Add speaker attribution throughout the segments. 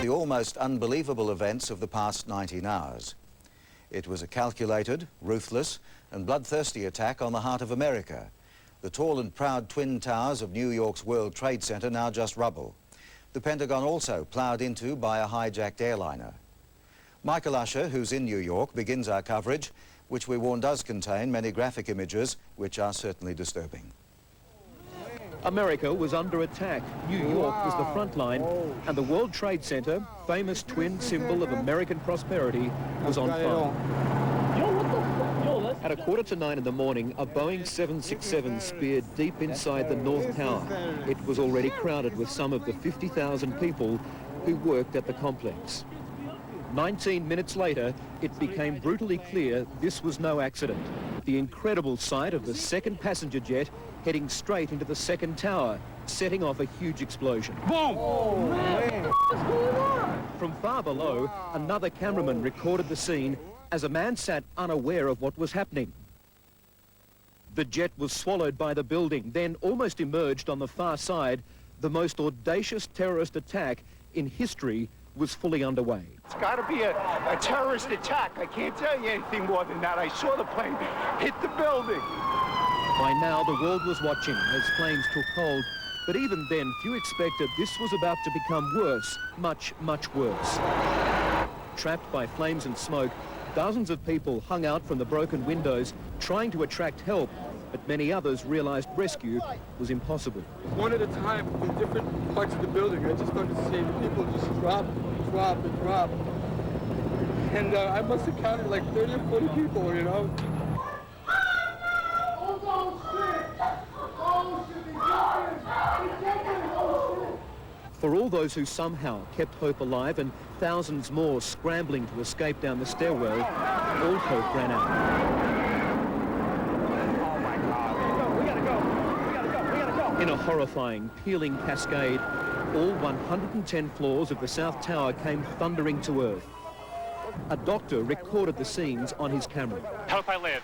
Speaker 1: the almost unbelievable events of the past 19 hours. It was a calculated, ruthless and bloodthirsty attack on the heart of America. The tall and proud twin towers of New York's World Trade Center now just rubble. The Pentagon also ploughed into by a hijacked airliner. Michael Usher, who's in New York, begins our coverage, which we warn does contain many graphic images which are certainly disturbing.
Speaker 2: America was under attack. New York was the front line, and the World Trade Center, famous twin symbol of American prosperity, was on fire. At 8:45 in the morning, a Boeing 767 speared deep inside the North Tower. It was already crowded with some of the 50,000 people who worked at the complex. 19 minutes later, it became brutally clear this was no accident. The incredible sight of the second passenger jet heading straight into the second tower, setting off a huge explosion. Boom! Oh, man. What's going on? From far below, another cameraman recorded the scene as a man sat unaware of what was happening. The jet was swallowed by the building, then almost emerged on the far side. The most audacious terrorist attack in history was fully underway.
Speaker 3: It's got to be a terrorist attack. I can't tell you anything more than that. I saw the plane hit the building.
Speaker 2: By now, the world was watching as planes took hold, but even then, few expected this was about to become worse, much, much worse. Trapped by flames and smoke, dozens of people hung out from the broken windows, trying to attract help, but many others realized rescue was impossible.
Speaker 4: One at a time in different parts of the building. I just started to see the people just drop. And I must have counted like 30 or 40 people, you know.
Speaker 2: For all those who somehow kept hope alive and thousands more scrambling to escape down the stairwell, all hope ran out.
Speaker 3: Oh my God. We gotta go.
Speaker 2: In a horrifying, peeling cascade, all 110 floors of the South Tower came thundering to earth. A doctor recorded the scenes on his camera.
Speaker 5: Hope I live.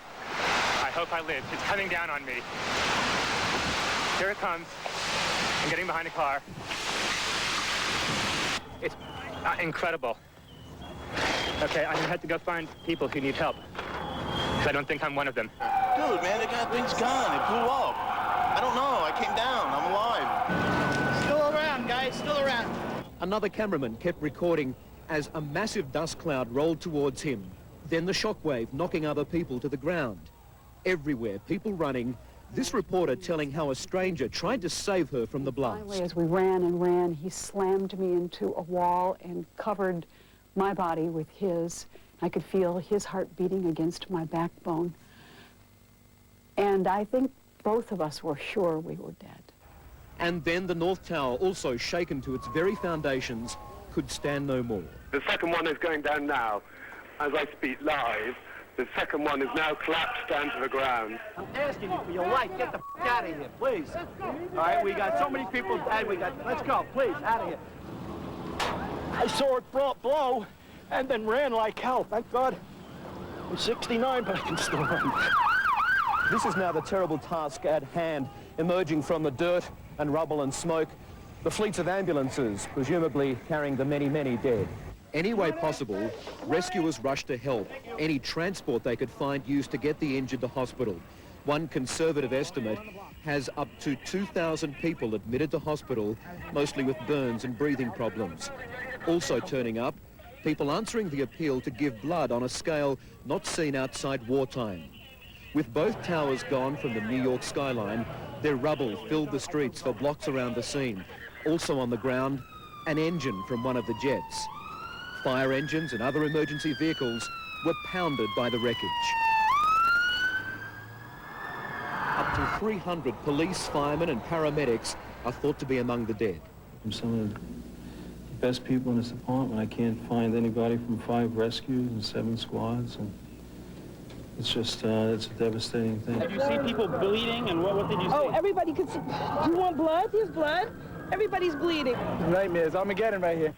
Speaker 5: I hope I live. It's coming down on me. Here it comes. I'm getting behind a car. It's incredible. Okay, I'm gonna have to go find people who need help. Because I don't think I'm one of them.
Speaker 6: Dude, man, the thing's gone. It blew up. I don't know. I came down. I'm alive.
Speaker 3: Still around, guys. Still around.
Speaker 2: Another cameraman kept recording as a massive dust cloud rolled towards him. Then the shockwave knocking other people to the ground. Everywhere, people running. This reporter telling how a stranger tried to save her from the blast.
Speaker 7: Finally, as we ran and ran, he slammed me into a wall and covered my body with his. I could feel his heart beating against my backbone. And I think both of us were sure we were dead.
Speaker 2: And then the North Tower, also shaken to its very foundations, could stand no more.
Speaker 8: The second one is going down now. As I speak live, the second one is now collapsed down to the ground.
Speaker 3: I'm asking you for your life. Get the f*** out of here, please. All right, we got so many people dead. Let's go, please, out of here. I saw it blow and then ran like hell. Thank God. I'm 69, but I can still run.
Speaker 2: This is now the terrible task at hand, emerging from the dirt and rubble and smoke. The fleets of ambulances, presumably carrying the many, many dead. Any way possible, rescuers rushed to help. Any transport they could find used to get the injured to hospital. One conservative estimate has up to 2,000 people admitted to hospital, mostly with burns and breathing problems. Also turning up, people answering the appeal to give blood on a scale not seen outside wartime. With both towers gone from the New York skyline, their rubble filled the streets for blocks around the scene. Also on the ground, an engine from one of the jets. Fire engines and other emergency vehicles were pounded by the wreckage. Up to 300 police, firemen and paramedics are thought to be among the dead.
Speaker 9: I'm some of the best people in this department. I can't find anybody from 5 rescues and 7 squads. And it's just, it's a devastating thing.
Speaker 10: Have you seen people bleeding, and what did you see?
Speaker 11: Oh, everybody could see. You want blood? Here's blood. Everybody's bleeding.
Speaker 4: Nightmares. Armageddon right here.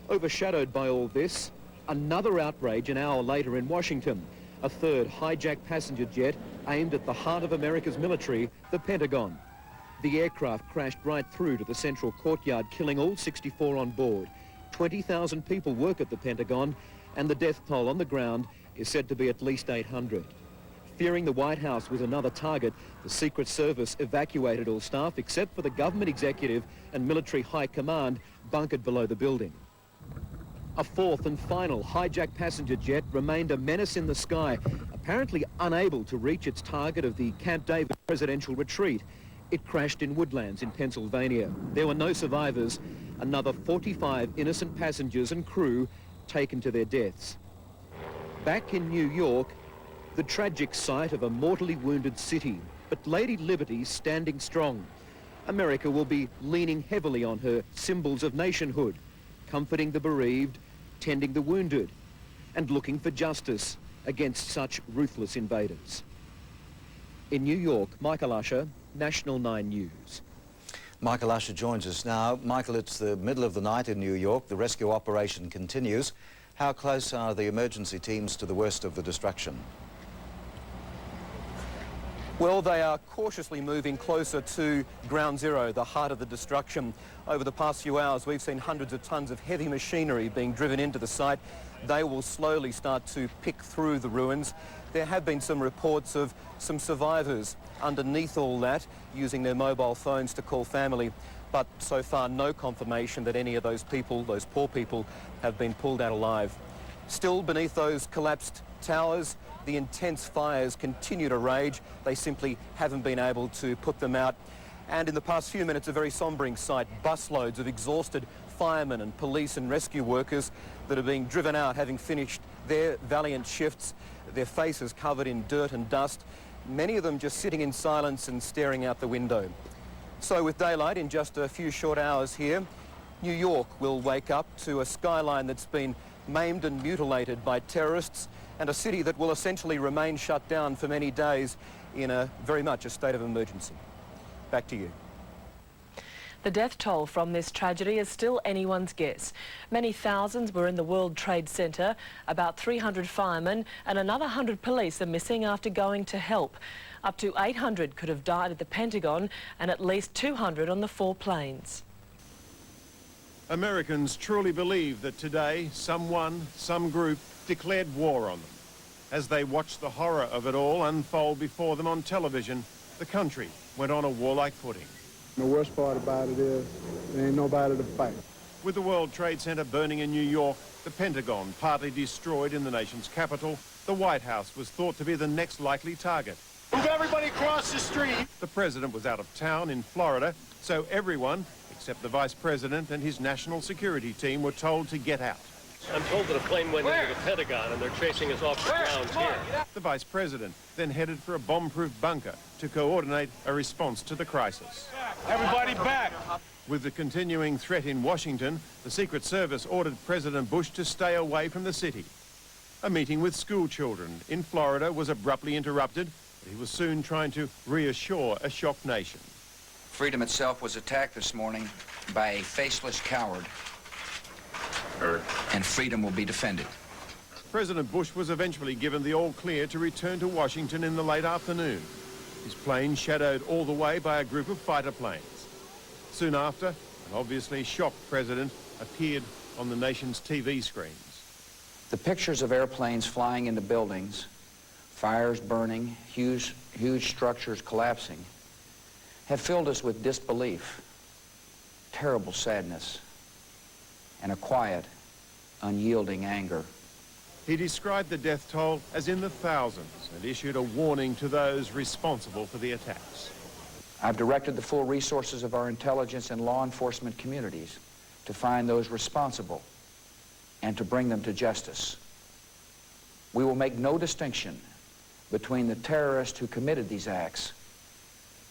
Speaker 2: Overshadowed by all this, another outrage an hour later in Washington. A third hijacked passenger jet aimed at the heart of America's military, the Pentagon. The aircraft crashed right through to the central courtyard, killing all 64 on board. 20,000 people work at the Pentagon, and the death toll on the ground is said to be at least 800. Fearing the White House was another target, the Secret Service evacuated all staff except for the government executive and military high command bunkered below the building. A fourth and final hijacked passenger jet remained a menace in the sky, apparently unable to reach its target of the Camp David presidential retreat. It crashed in Woodlands in Pennsylvania. There were no survivors. Another 45 innocent passengers and crew taken to their deaths. Back in New York, the tragic sight of a mortally wounded city, but Lady Liberty's standing strong. America will be leaning heavily on her symbols of nationhood, comforting the bereaved, tending the wounded, and looking for justice against such ruthless invaders. In New York, Michael Usher, National 9 News.
Speaker 1: Michael Usher joins us now. Michael, it's the middle of the night in New York. The rescue operation continues. How close are the emergency teams to the worst of the destruction?
Speaker 2: Well, they are cautiously moving closer to ground zero, the heart of the destruction. Over the past few hours, we've seen hundreds of tons of heavy machinery being driven into the site. They will slowly start to pick through the ruins. There have been some reports of some survivors underneath all that, using their mobile phones to call family. But so far, no confirmation that any of those people, those poor people, have been pulled out alive. Still, beneath those collapsed towers, the intense fires continue to rage. They simply haven't been able to put them out. And in the past few minutes, a very sombering sight, busloads of exhausted firemen and police and rescue workers that are being driven out, having finished their valiant shifts, their faces covered in dirt and dust, many of them just sitting in silence and staring out the window. So with daylight in just a few short hours here, New York will wake up to a skyline that's been maimed and mutilated by terrorists, and a city that will essentially remain shut down for many days in very much a state of emergency. Back to you.
Speaker 12: The death toll from this tragedy is still anyone's guess. Many thousands were in the World Trade Center. About 300 firemen and another 100 police are missing after going to help. Up to 800 could have died at the Pentagon and at least 200 on the 4 planes.
Speaker 13: Americans truly believe that today someone, some group, declared war on them. As they watched the horror of it all unfold before them on television, the country went on a warlike footing.
Speaker 4: The worst part about it is there ain't nobody to fight.
Speaker 13: With the World Trade Center burning in New York, the Pentagon partly destroyed in the nation's capital, the White House was thought to be the next likely target.
Speaker 3: Move everybody across the street.
Speaker 13: The president was out of town in Florida, so everyone, except the vice president and his national security team, were told to get out.
Speaker 14: I'm told that a plane went into the Pentagon and they're chasing us off the ground here.
Speaker 13: The vice president then headed for a bomb-proof bunker to coordinate a response to the crisis.
Speaker 3: Everybody back.
Speaker 13: With the continuing threat in Washington, the Secret Service ordered President Bush to stay away from the city. A meeting with school children in Florida was abruptly interrupted, but he was soon trying to reassure a shocked nation.
Speaker 15: Freedom itself was attacked this morning by a faceless coward. And freedom will be defended.
Speaker 13: President Bush was eventually given the all-clear to return to Washington in the late afternoon. His plane shadowed all the way by a group of fighter planes. Soon after, an obviously shocked president appeared on the nation's TV screens.
Speaker 15: The pictures of airplanes flying into buildings, fires burning, huge structures collapsing, have filled us with disbelief, terrible sadness, and a quiet, unyielding anger.
Speaker 13: He described the death toll as in the thousands and issued a warning to those responsible for the attacks.
Speaker 15: I've directed the full resources of our intelligence and law enforcement communities to find those responsible and to bring them to justice. We will make no distinction between the terrorists who committed these acts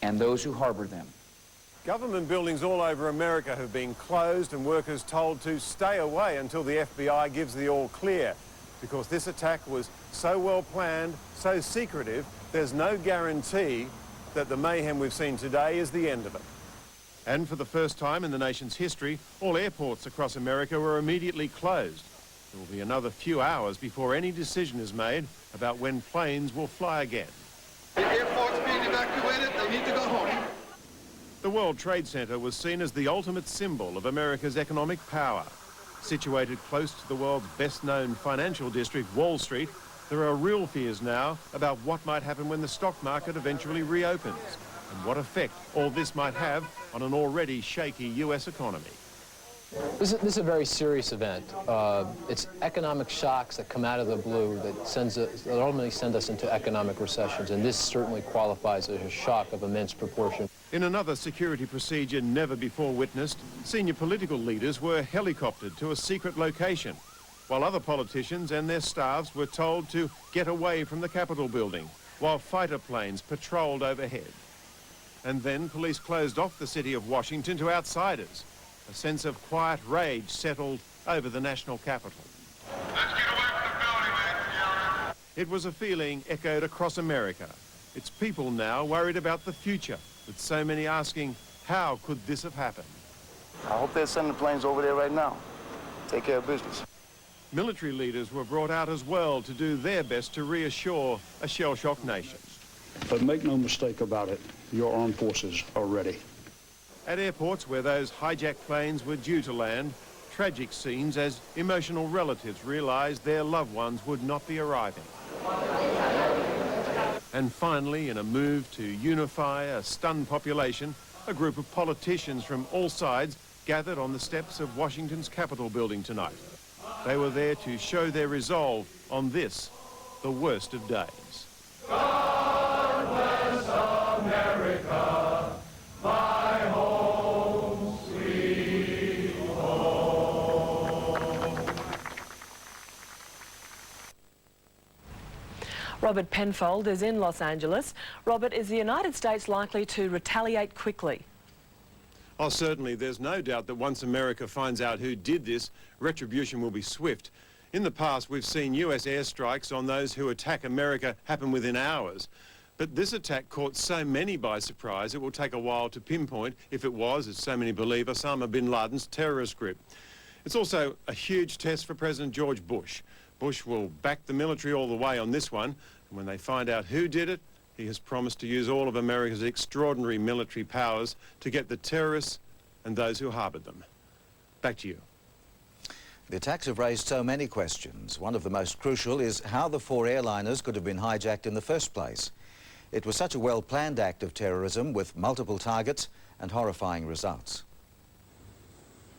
Speaker 15: and those who harbor them.
Speaker 13: Government buildings all over America have been closed and workers told to stay away until the FBI gives the all clear, because this attack was so well planned, so secretive, there's no guarantee that the mayhem we've seen today is the end of it. And for the first time in the nation's history, all airports across America were immediately closed. There will be another few hours before any decision is made about when planes will fly again.
Speaker 16: The airport's being evacuated, they need to go home.
Speaker 13: The World Trade Center was seen as the ultimate symbol of America's economic power. Situated close to the world's best-known financial district, Wall Street, there are real fears now about what might happen when the stock market eventually reopens and what effect all this might have on an already shaky US economy.
Speaker 14: This is a very serious event. It's economic shocks that come out of the blue that ultimately send us into economic recessions, and this certainly qualifies as a shock of immense proportion.
Speaker 13: In another security procedure never before witnessed, senior political leaders were helicoptered to a secret location, while other politicians and their staffs were told to get away from the Capitol building, while fighter planes patrolled overhead. And then police closed off the city of Washington to outsiders. A sense of quiet rage settled over the national capital.
Speaker 16: Let's get away from the building, ladies and gentlemen.
Speaker 13: It was a feeling echoed across America. It's people now worried about the future, with so many asking, how could this have happened?
Speaker 6: I hope they're sending planes over there right now. Take care of business.
Speaker 13: Military leaders were brought out as well to do their best to reassure a shell-shocked nation.
Speaker 17: But make no mistake about it, your armed forces are ready.
Speaker 13: At airports where those hijacked planes were due to land, tragic scenes as emotional relatives realised their loved ones would not be arriving. And finally, in a move to unify a stunned population, a group of politicians from all sides gathered on the steps of Washington's Capitol building tonight. They were there to show their resolve on this, the worst of days.
Speaker 16: God bless America, my home, sweet home.
Speaker 12: Robert Penfold is in Los Angeles. Robert, is the United States likely to retaliate quickly?
Speaker 13: Oh, certainly. There's no doubt that once America finds out who did this, retribution will be swift. In the past, we've seen US airstrikes on those who attack America happen within hours. But this attack caught so many by surprise, it will take a while to pinpoint if it was, as so many believe, Osama bin Laden's terrorist group. It's also a huge test for President George Bush. Bush will back the military all the way on this one, and when they find out who did it, he has promised to use all of America's extraordinary military powers to get the terrorists and those who harboured them. Back to you.
Speaker 1: The attacks have raised so many questions. One of the most crucial is how the 4 airliners could have been hijacked in the first place. It was such a well-planned act of terrorism with multiple targets and horrifying results.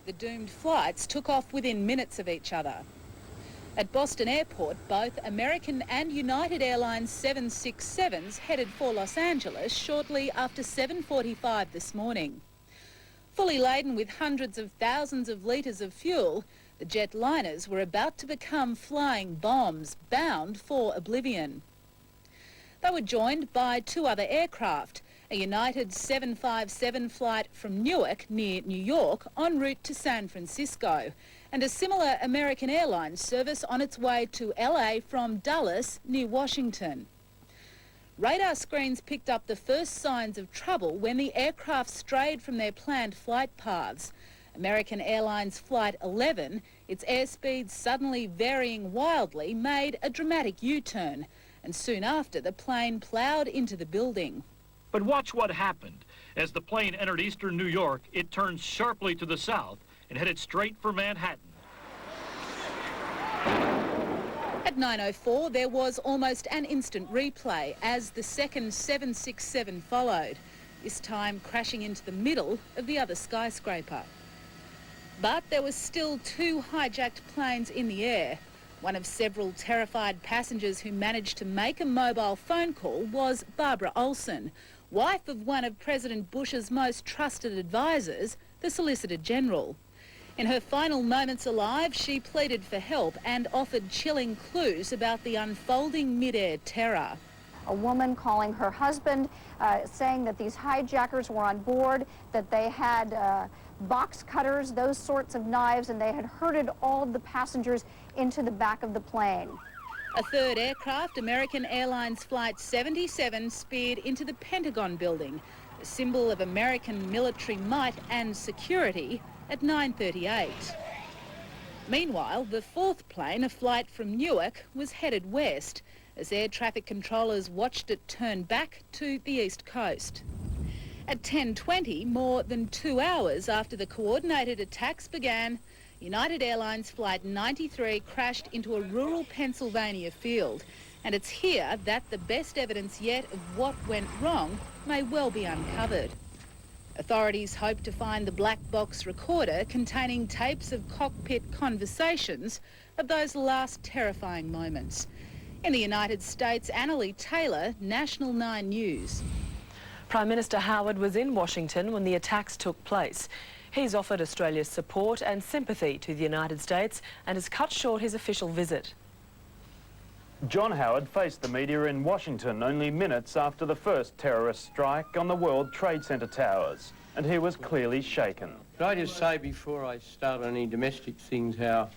Speaker 18: The doomed flights took off within minutes of each other. At Boston Airport, both American and United Airlines 767s headed for Los Angeles shortly after 7:45 this morning. Fully laden with hundreds of thousands of litres of fuel, the jetliners were about to become flying bombs bound for oblivion. They were joined by 2 other aircraft, a United 757 flight from Newark near New York en route to San Francisco, and a similar American Airlines service on its way to LA from Dulles near Washington. Radar screens picked up the first signs of trouble when the aircraft strayed from their planned flight paths. American Airlines Flight 11, its airspeed suddenly varying wildly, made a dramatic U-turn, and soon after the plane ploughed into the building.
Speaker 19: But watch what happened. As the plane entered eastern New York, it turned sharply to the south and headed straight for Manhattan.
Speaker 18: At 9:04, there was almost an instant replay as the second 767 followed, this time crashing into the middle of the other skyscraper. But there was still 2 hijacked planes in the air. One of several terrified passengers who managed to make a mobile phone call was Barbara Olson, wife of one of President Bush's most trusted advisors, the Solicitor General. In her final moments alive, she pleaded for help and offered chilling clues about the unfolding mid-air terror.
Speaker 20: A woman calling her husband, saying that these hijackers were on board, that they had box cutters, those sorts of knives, and they had herded all of the passengers into the back of the plane.
Speaker 18: A third aircraft, American Airlines Flight 77, speared into the Pentagon building, a symbol of American military might and security, at 9:38. Meanwhile, the 4th plane, a flight from Newark, was headed west as air traffic controllers watched it turn back to the east coast. At 10:20, more than 2 hours after the coordinated attacks began, United Airlines Flight 93 crashed into a rural Pennsylvania field, and it's here that the best evidence yet of what went wrong may well be uncovered. Authorities hope to find the black box recorder containing tapes of cockpit conversations of those last terrifying moments. In the United States, Annalie Taylor, National 9 News.
Speaker 12: Prime Minister Howard was in Washington when the attacks took place. He's offered Australia's support and sympathy to the United States and has cut short his official visit.
Speaker 21: John Howard faced the media in Washington only minutes after the first terrorist strike on the World Trade Center towers, and he was clearly shaken.
Speaker 22: Could I just say before I start on any domestic things how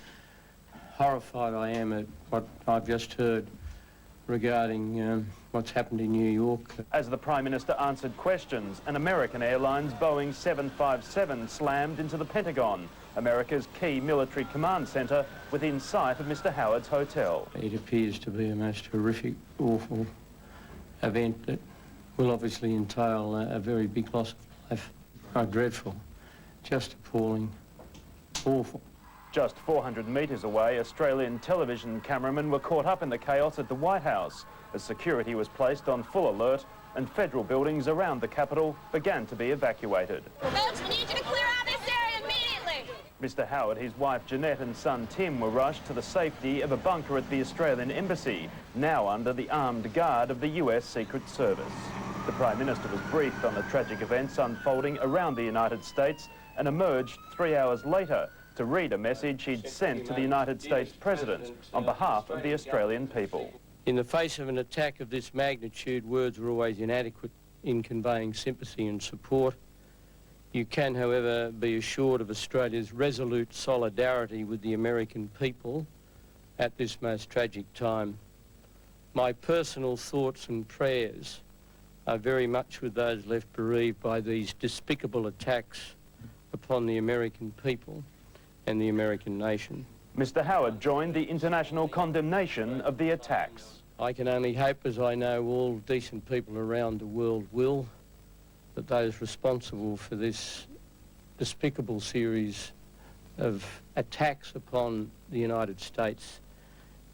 Speaker 22: horrified I am at what I've just heard regarding what's happened in New York.
Speaker 21: As the Prime Minister answered questions, an American Airlines Boeing 757 slammed into the Pentagon, America's key military command centre within sight of Mr Howard's hotel.
Speaker 22: It appears to be a most horrific, awful event that will obviously entail a very big loss of life. Oh, dreadful. Just appalling. Awful.
Speaker 21: Just 400 metres away, Australian television cameramen were caught up in the chaos at the White House as security was placed on full alert and federal buildings around the Capitol began to be evacuated.
Speaker 23: Folks, we need you to clear out this area immediately!
Speaker 21: Mr Howard, his wife Jeanette and son Tim were rushed to the safety of a bunker at the Australian Embassy, now under the armed guard of the US Secret Service. The Prime Minister was briefed on the tragic events unfolding around the United States and emerged 3 hours later to read a message he'd sent to the United States President on behalf of the Australian people.
Speaker 22: In the face of an attack of this magnitude, words are always inadequate in conveying sympathy and support. You can, however, be assured of Australia's resolute solidarity with the American people at this most tragic time. My personal thoughts and prayers are very much with those left bereaved by these despicable attacks upon the American people and the American nation.
Speaker 21: Mr Howard joined the international condemnation of the attacks.
Speaker 22: I can only hope, as I know all decent people around the world will, that those responsible for this despicable series of attacks upon the United States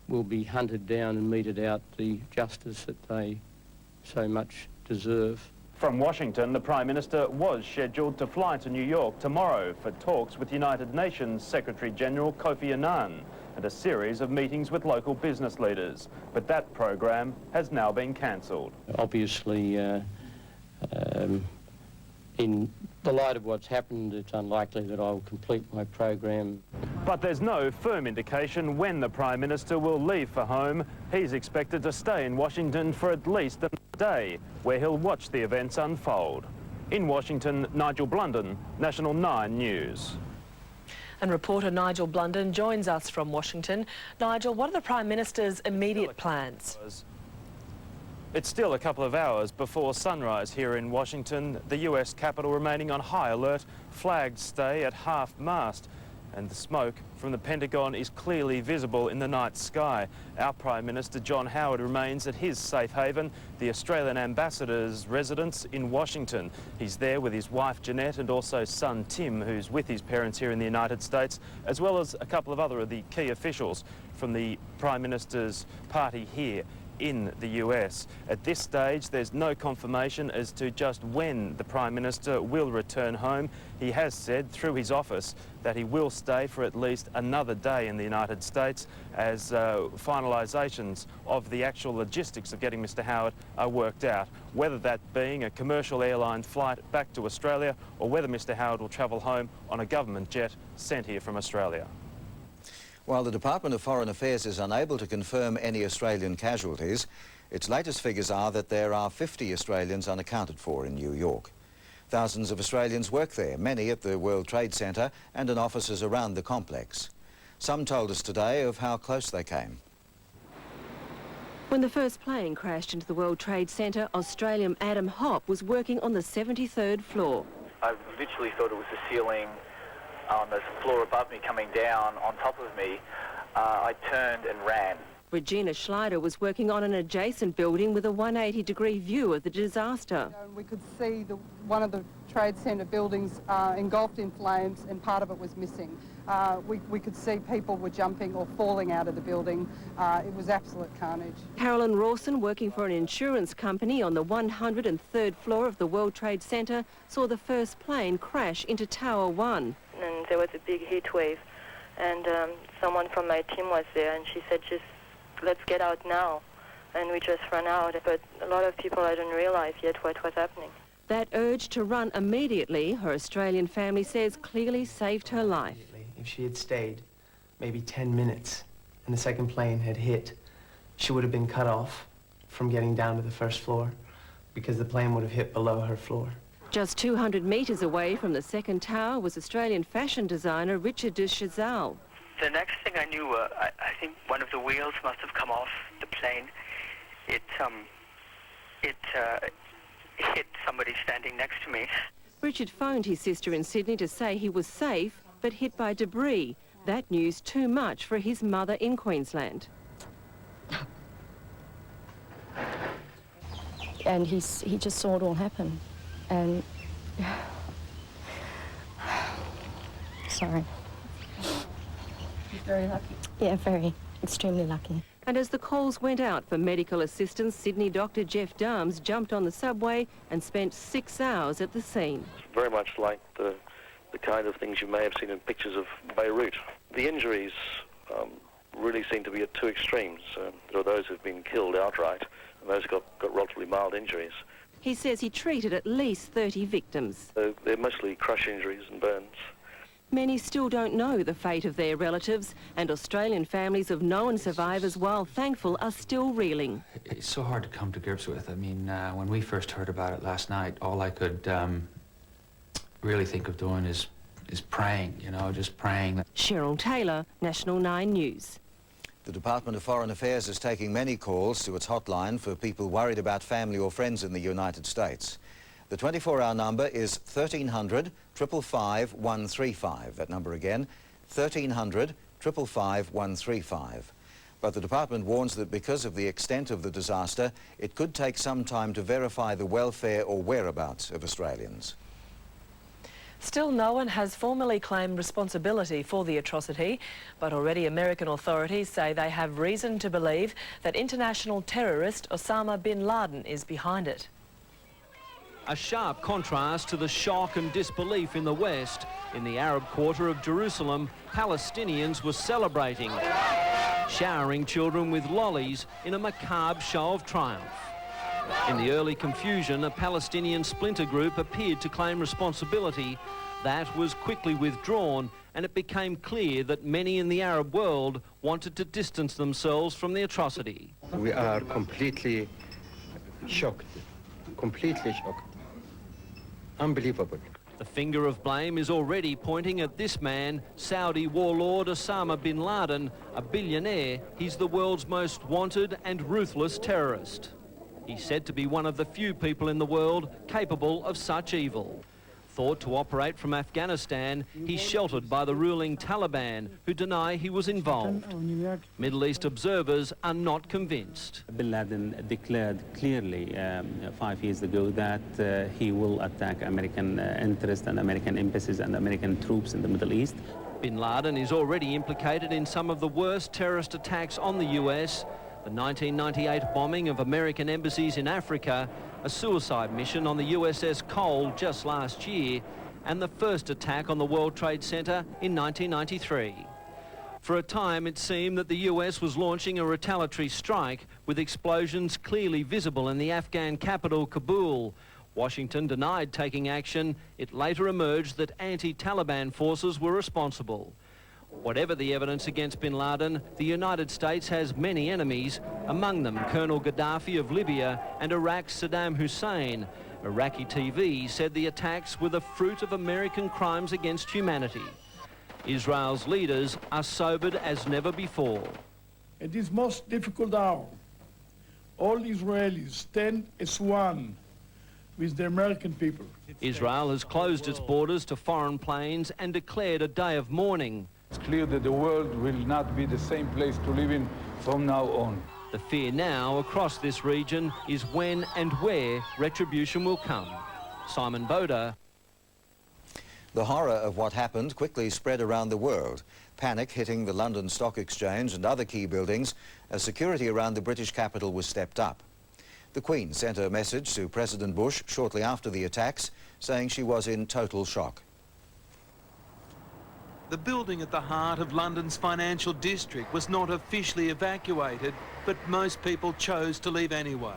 Speaker 22: will be hunted down and meted out the justice that they so much deserve.
Speaker 21: From Washington, the Prime Minister was scheduled to fly to New York tomorrow for talks with United Nations Secretary-General Kofi Annan and a series of meetings with local business leaders. But that program has now been cancelled.
Speaker 22: Obviously, in the light of what's happened, it's unlikely that I will complete my program.
Speaker 21: But there's no firm indication when the Prime Minister will leave for home. He's expected to stay in Washington for at least a day, where he'll watch the events unfold. In Washington, Nigel Blunden, National 9 News.
Speaker 12: And reporter Nigel Blunden joins us from Washington. Nigel, what are the Prime Minister's immediate plans?
Speaker 21: It's still a couple of hours before sunrise here in Washington, the US Capitol remaining on high alert, flags stay at half-mast, and the smoke from the Pentagon is clearly visible in the night sky. Our Prime Minister John Howard remains at his safe haven, the Australian Ambassador's residence in Washington. He's there with his wife Jeanette and also son Tim, who's with his parents here in the United States, as well as a couple of other of the key officials from the Prime Minister's party here in the US. At this stage, there's no confirmation as to just when the Prime Minister will return home. He has said through his office that he will stay for at least another day in the United States as finalisations of the actual logistics of getting Mr Howard are worked out, whether that being a commercial airline flight back to Australia or whether Mr Howard will travel home on a government jet sent here from Australia.
Speaker 1: While the Department of Foreign Affairs is unable to confirm any Australian casualties, its latest figures are that there are 50 Australians unaccounted for in New York. Thousands of Australians work there, many at the World Trade Center and in offices around the complex. Some told us today of how close they came.
Speaker 24: When the first plane crashed into the World Trade Center, Australian Adam Hopp was working on the 73rd floor.
Speaker 25: I literally thought it was the ceiling on the floor above me coming down on top of me. I turned and ran.
Speaker 24: Regina Schleider was working on an adjacent building with a 180-degree view of the disaster.
Speaker 5: We could see one of the trade centre buildings engulfed in flames, and part of it was missing. We could see people were jumping or falling out of the building. It was absolute carnage.
Speaker 24: Carolyn Rawson, working for an insurance company on the 103rd floor of the World Trade Center, saw the first plane crash into Tower 1.
Speaker 7: And there was a big heat wave, and someone from my team was there, and she said, just let's get out now. And we just ran out, but a lot of people hadn't realized yet what was happening.
Speaker 24: That urge to run immediately, her Australian family says, clearly saved her life.
Speaker 8: If she had stayed maybe 10 minutes and the second plane had hit, she would have been cut off from getting down to the first floor because the plane would have hit below her floor.
Speaker 24: Just 200 metres away from the second tower was Australian fashion designer Richard de Chazal.
Speaker 9: The next thing I knew, I think one of the wheels must have come off the plane. It hit somebody standing next to me.
Speaker 24: Richard phoned his sister in Sydney to say he was safe, but hit by debris. That news too much for his mother in Queensland.
Speaker 10: And he just saw it all happen. And sorry. You're very lucky. Yeah, very. Extremely lucky.
Speaker 24: And as the calls went out for medical assistance, Sydney doctor Jeff Darms jumped on the subway and spent 6 hours at the scene.
Speaker 26: Very much like the kind of things you may have seen in pictures of Beirut. The injuries really seem to be at two extremes. There are those who've been killed outright, and those who got relatively mild injuries.
Speaker 24: He says he treated at least 30 victims.
Speaker 26: They're mostly crush injuries and burns.
Speaker 24: Many still don't know the fate of their relatives, and Australian families of known survivors, while thankful, are still reeling.
Speaker 27: It's so hard to come to grips with. I mean, when we first heard about it last night, all I could really think of doing is praying, you know, just praying.
Speaker 24: Cheryl Taylor, National 9 News.
Speaker 1: The Department of Foreign Affairs is taking many calls to its hotline for people worried about family or friends in the United States. The 24-hour number is 1300 555 135. That number again, 1300 555 135. But the department warns that because of the extent of the disaster, it could take some time to verify the welfare or whereabouts of Australians.
Speaker 12: Still, no one has formally claimed responsibility for the atrocity, but already American authorities say they have reason to believe that international terrorist Osama bin Laden is behind it.
Speaker 28: A sharp contrast to the shock and disbelief in the West. In the Arab quarter of Jerusalem, Palestinians were celebrating, showering children with lollies in a macabre show of triumph. In the early confusion, a Palestinian splinter group appeared to claim responsibility. That was quickly withdrawn, and it became clear that many in the Arab world wanted to distance themselves from the atrocity.
Speaker 29: We are completely shocked. Completely shocked. Unbelievable.
Speaker 28: The finger of blame is already pointing at this man, Saudi warlord Osama bin Laden, a billionaire. He's the world's most wanted and ruthless terrorist. He's said to be one of the few people in the world capable of such evil. Thought to operate from Afghanistan, he's sheltered by the ruling Taliban, who deny he was involved. Middle East observers are not convinced.
Speaker 30: Bin Laden declared clearly 5 years ago that he will attack American interests and American embassies and American troops in the Middle East.
Speaker 28: Bin Laden is already implicated in some of the worst terrorist attacks on the US. The 1998 bombing of American embassies in Africa, a suicide mission on the USS Cole just last year, and the first attack on the World Trade Center in 1993. For a time, it seemed that the US was launching a retaliatory strike, with explosions clearly visible in the Afghan capital, Kabul. Washington denied taking action. It later emerged that anti-Taliban forces were responsible. Whatever the evidence against bin Laden, the United States has many enemies, among them Colonel Gaddafi of Libya and Iraq's Saddam Hussein. Iraqi TV said the attacks were the fruit of American crimes against humanity. Israel's leaders are sobered as never before.
Speaker 31: At this most difficult hour, all Israelis stand as one with the American people.
Speaker 28: Israel has closed its borders to foreign planes and declared a day of mourning.
Speaker 31: It's clear that the world will not be the same place to live in from now on.
Speaker 28: The fear now across this region is when and where retribution will come. Simon Boda.
Speaker 1: The horror of what happened quickly spread around the world, panic hitting the London Stock Exchange and other key buildings as security around the British capital was stepped up. The Queen sent a message to President Bush shortly after the attacks, saying she was in total shock.
Speaker 2: The building at the heart of London's financial district was not officially evacuated, but most people chose to leave anyway.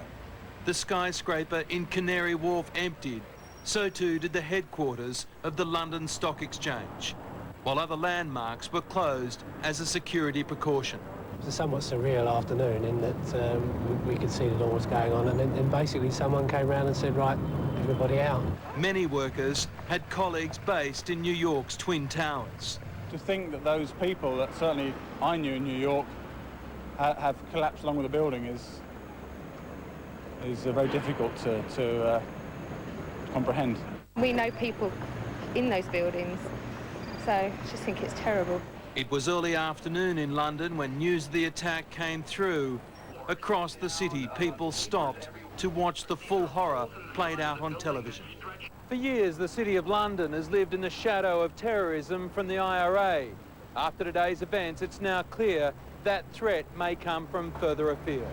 Speaker 2: The skyscraper in Canary Wharf emptied. So too did the headquarters of the London Stock Exchange, while other landmarks were closed as a security precaution.
Speaker 8: It was a somewhat surreal afternoon in that we could see that all was going on, and then basically someone came round and said, right, everybody out.
Speaker 2: Many workers had colleagues based in New York's Twin Towers.
Speaker 3: To think that those people that certainly I knew in New York have collapsed along with the building is very difficult to comprehend.
Speaker 4: We know people in those buildings, so I just think it's terrible.
Speaker 2: It was early afternoon in London when news of the attack came through. Across the city, people stopped to watch the full horror played out on television. For years, the City of London has lived in the shadow of terrorism from the IRA. After today's events, it's now clear that threat may come from further afield.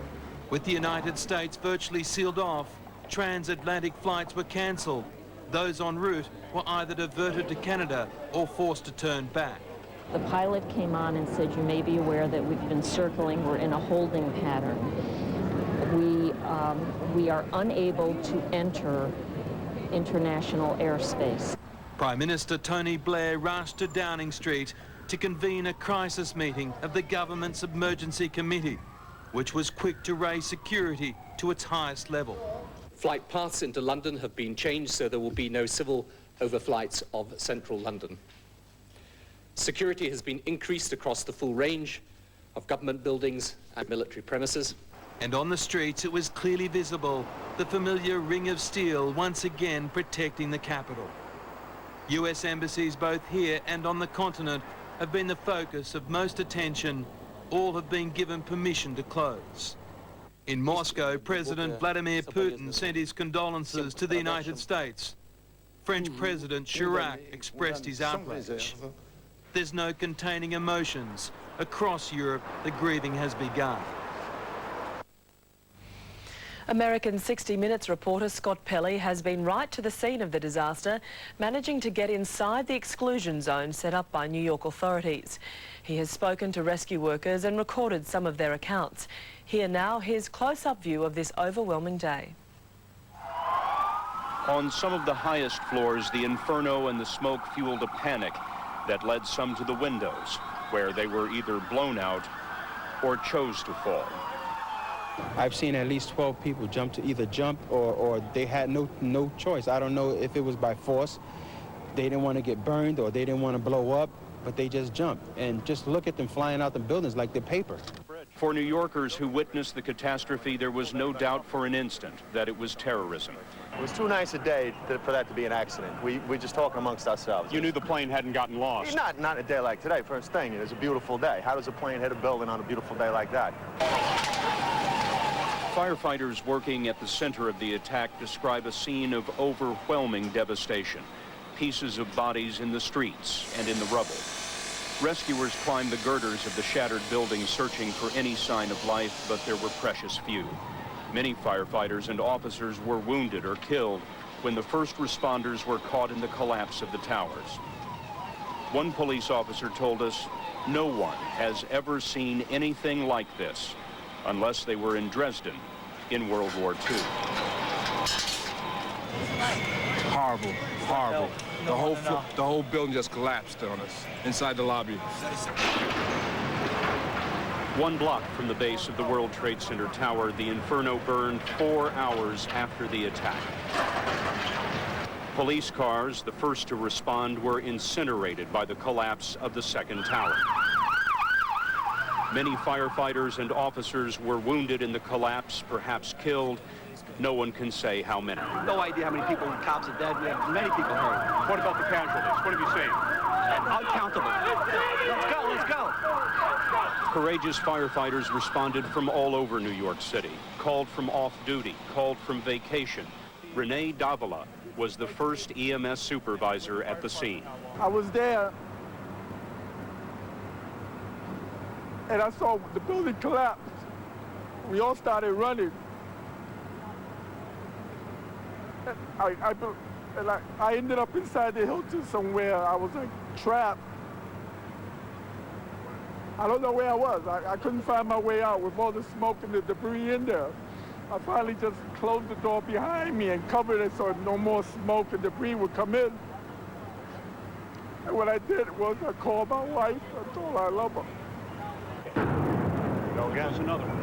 Speaker 2: With the United States virtually sealed off, transatlantic flights were cancelled. Those en route were either diverted to Canada or forced to turn back.
Speaker 10: The pilot came on and said, you may be aware that we've been circling, we're in a holding pattern. We are unable to enter international airspace.
Speaker 2: Prime Minister Tony Blair rushed to Downing Street to convene a crisis meeting of the government's emergency committee, which was quick to raise security to its highest level.
Speaker 6: Flight paths into London have been changed so there will be no civil overflights of central London. Security has been increased across the full range of government buildings and military premises.
Speaker 2: And on the streets, it was clearly visible, the familiar ring of steel once again protecting the capital. US embassies both here and on the continent have been the focus of most attention. All have been given permission to close. In Moscow, President Vladimir Putin sent his condolences to the United States. French President Chirac expressed his outrage. There's no containing emotions. Across Europe, the grieving has begun.
Speaker 12: American 60 Minutes reporter Scott Pelley has been right to the scene of the disaster, managing to get inside the exclusion zone set up by New York authorities. He has spoken to rescue workers and recorded some of their accounts. Here now, his close-up view of this overwhelming day.
Speaker 11: On some of the highest floors, the inferno and the smoke fueled a panic that led some to the windows, where they were either blown out or chose to fall.
Speaker 29: I've seen at least 12 people either jump or they had no choice. I don't know if it was by force. They didn't want to get burned or they didn't want to blow up, but they just jumped. And just look at them flying out the buildings like they're paper.
Speaker 11: For New Yorkers who witnessed the catastrophe, there was no doubt for an instant that it was terrorism.
Speaker 25: It was too nice a day for that to be an accident. We're just talking amongst ourselves.
Speaker 11: You knew the plane hadn't gotten lost?
Speaker 25: Not a day like today, first thing. It's a beautiful day. How does a plane hit a building on a beautiful day like that?
Speaker 11: Firefighters working at the center of the attack describe a scene of overwhelming devastation. Pieces of bodies in the streets and in the rubble. Rescuers climbed the girders of the shattered building searching for any sign of life, but there were precious few. Many firefighters and officers were wounded or killed when the first responders were caught in the collapse of the towers. One police officer told us, no one has ever seen anything like this unless they were in Dresden in World War II.
Speaker 13: Horrible, horrible. The whole building just collapsed on us inside the lobby.
Speaker 11: 1 block from the base of the World Trade Center tower, the inferno burned 4 hours after the attack. Police cars, the first to respond, were incinerated by the collapse of the second tower. Many firefighters and officers were wounded in the collapse, perhaps killed. No one can say how many.
Speaker 14: No idea how many people, cops are dead. We have many people hurt.
Speaker 11: What about the casualties? What have you seen?
Speaker 5: uncountable. Let's go.
Speaker 11: Courageous firefighters responded from all over New York City, called from off-duty, called from vacation. Renee Davila was the first EMS supervisor at the scene.
Speaker 31: I was there, and I saw the building collapse. We all started running. I ended up inside the Hilton somewhere. I was like trapped. I don't know where I was. I couldn't find my way out with all the smoke and the debris in there. I finally just closed the door behind me and covered it so no more smoke and debris would come in. And what I did was I called my wife. I told her I love her.
Speaker 11: Go again. There's another one.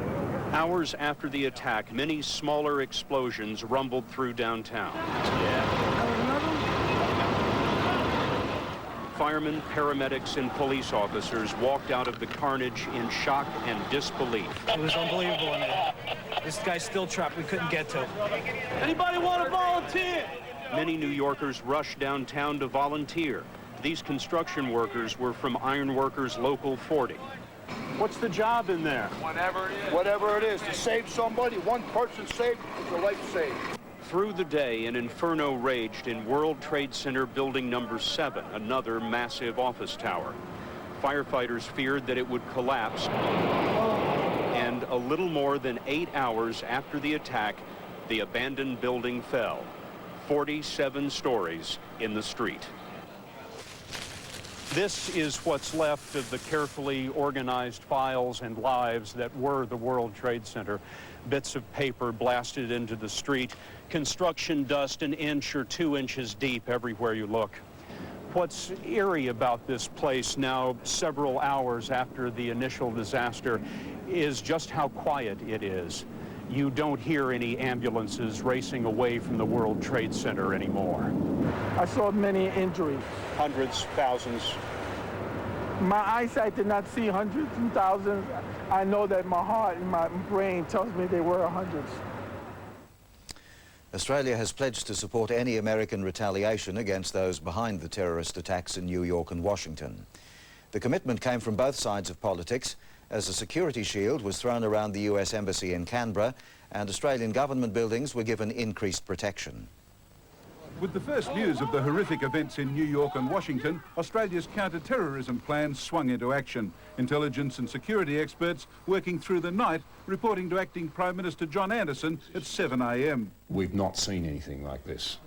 Speaker 11: Hours after the attack, many smaller explosions rumbled through downtown. Firemen, paramedics, and police officers walked out of the carnage in shock and disbelief.
Speaker 14: It was unbelievable in there. This guy's still trapped. We couldn't get to him.
Speaker 5: Anybody want to volunteer?
Speaker 11: Many New Yorkers rushed downtown to volunteer. These construction workers were from Ironworkers Local 40.
Speaker 5: What's the job in there?
Speaker 15: Whatever it is, to save somebody, one person saved is a life saved.
Speaker 11: Through the day, an inferno raged in World Trade Center Building Number 7, another massive office tower. Firefighters feared that it would collapse, and a little more than 8 hours after the attack, the abandoned building fell. 47 stories in the street. This is what's left of the carefully organized files and lives that were the World Trade Center. Bits of paper blasted into the street, construction dust 1 inch or 2 inches deep everywhere you look. What's eerie about this place now, several hours after the initial disaster, is just how quiet it is. You don't hear any ambulances racing away from the World Trade Center anymore.
Speaker 31: I saw many injuries.
Speaker 11: Hundreds, thousands.
Speaker 31: My eyesight did not see hundreds and thousands. I know that my heart and my brain tells me they were hundreds.
Speaker 1: Australia has pledged to support any American retaliation against those behind the terrorist attacks in New York and Washington. The commitment came from both sides of politics as a security shield was thrown around the US Embassy in Canberra and Australian government buildings were given increased protection.
Speaker 16: With the first news of the horrific events in New York and Washington, Australia's counter-terrorism plan swung into action. Intelligence and security experts working through the night, reporting to Acting Prime Minister John Anderson at 7 a.m.
Speaker 17: We've not seen anything like this.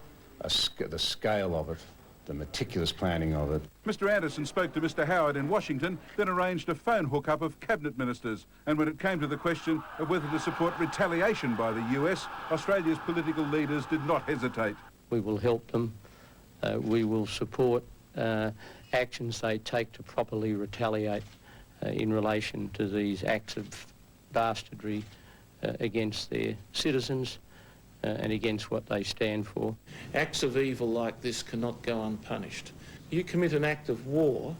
Speaker 17: The scale of it, the meticulous planning of it.
Speaker 16: Mr Anderson spoke to Mr Howard in Washington, then arranged a phone hookup of cabinet ministers. And when it came to the question of whether to support retaliation by the US, Australia's political leaders did not hesitate.
Speaker 18: We will help them. We will support actions they take to properly retaliate in relation to these acts of dastardry against their citizens and against what they stand for.
Speaker 19: Acts of evil like this cannot go unpunished. You commit an act of war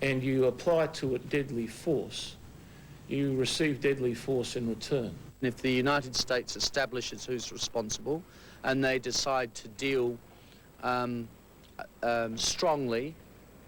Speaker 19: and you apply to it deadly force, you receive deadly force in return.
Speaker 20: If the United States establishes who's responsible and they decide to deal strongly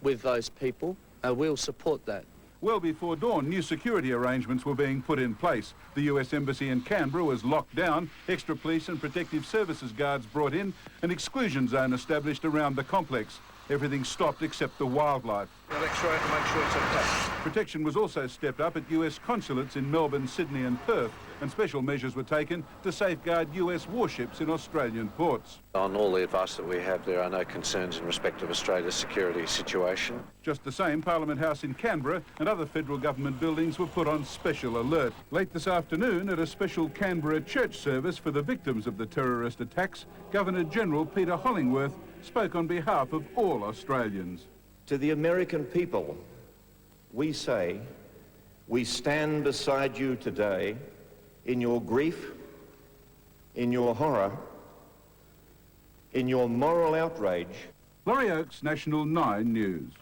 Speaker 20: with those people, we'll support that.
Speaker 16: Well before dawn, new security arrangements were being put in place. The US Embassy in Canberra was locked down, extra police and protective services guards brought in, an exclusion zone established around the complex. Everything stopped except the wildlife.
Speaker 15: X-ray to make sure it's okay.
Speaker 16: Protection was also stepped up at US consulates in Melbourne, Sydney and Perth, and special measures were taken to safeguard US warships in Australian ports.
Speaker 21: On all the advice that we have, there are no concerns in respect of Australia's security situation.
Speaker 16: Just the same, Parliament House in Canberra and other federal government buildings were put on special alert. Late this afternoon, at a special Canberra church service for the victims of the terrorist attacks, Governor-General Peter Hollingworth spoke on behalf of all Australians.
Speaker 22: To the American people, we say, we stand beside you today in your grief, in your horror, in your moral outrage.
Speaker 16: Laurie Oakes, National 9 News.